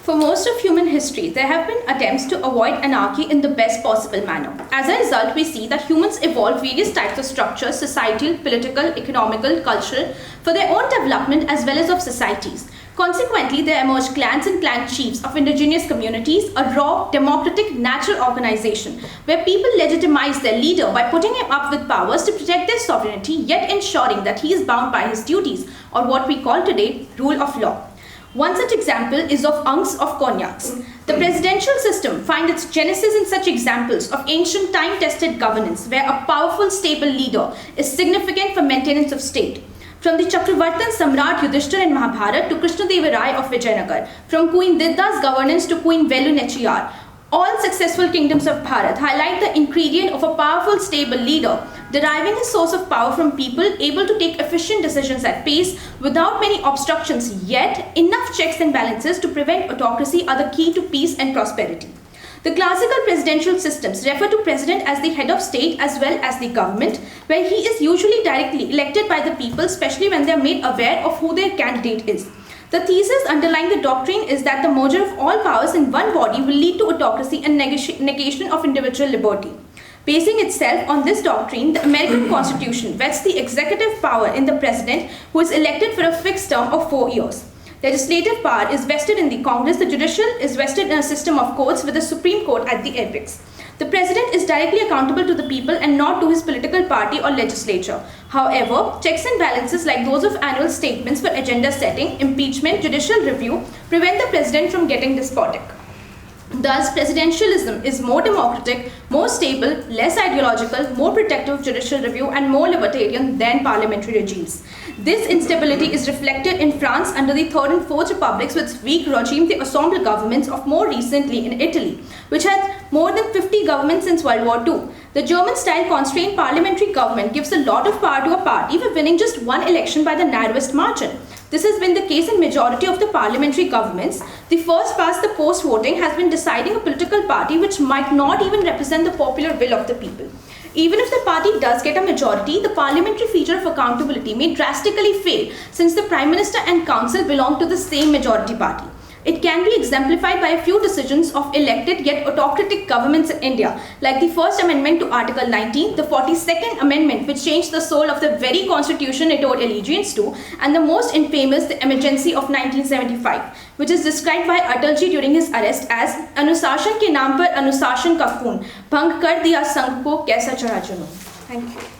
For most of human history, there have been attempts to avoid anarchy in the best possible manner. As a result, we see that humans evolved various types of structures, societal, political, economical, cultural, for their own development as well as of societies. Consequently, there emerged clans and clan chiefs of indigenous communities, a raw, democratic, natural organization, where people legitimize their leader by putting him up with powers to protect their sovereignty, yet ensuring that he is bound by his duties, or what we call today, rule of law. One such example is of anghs of konyaks. The presidential system finds its genesis in such examples of ancient time-tested governance, where a powerful, stable leader is significant for maintenance of state. From the chakravartin samrat yudhishthir in Mahabharat to krishnadeva of Vijaynagar, from Queen Didda's governance to Queen velu nachiyar, all successful kingdoms of Bharat highlight the ingredient of a powerful, stable leader, deriving his source of power from people able to take efficient decisions at pace without many obstructions, yet enough checks and balances to prevent autocracy are the key to peace and prosperity. The classical presidential systems refer to president as the head of state as well as the government, where he is usually directly elected by the people, especially when they are made aware of who their candidate is. The thesis underlying the doctrine is that the merger of all powers in one body will lead to autocracy and negation of individual liberty. Basing itself on this doctrine, the American Constitution vests the executive power in the president, who is elected for a fixed term of 4 years. Legislative power is vested in the Congress. The judicial is vested in a system of courts with the Supreme Court at the apex. The president is directly accountable to the people and not to his political party or legislature. However, checks and balances like those of annual statements for agenda setting, impeachment, judicial review prevent the president from getting despotic. Thus, presidentialism is more democratic, more stable, less ideological, more protective of judicial review, and more libertarian than parliamentary regimes. This instability is reflected in France under the Third and Fourth Republics with weak regime, the ensemble governments of more recently in Italy, which had more than 50 governments since World War II. The German-style constrained parliamentary government gives a lot of power to a party for winning just one election by the narrowest margin. This has been the case in majority of the parliamentary governments. The first past the post voting has been deciding a political party which might not even represent the popular will of the people. Even if the party does get a majority, the parliamentary feature of accountability may drastically fail since the Prime Minister and Council belong to the same majority party. It can be exemplified by a few decisions of elected yet autocratic governments in India, like the First Amendment to Article 19, the 42nd Amendment which changed the soul of the very constitution it owed allegiance to, and the most infamous, the Emergency of 1975, which is described by Atalji during his arrest as अनुशासन के नाम पर अनुशासन का खून भंग कर दिया संघ को कैसा चढ़ा चुनूं. Thank you.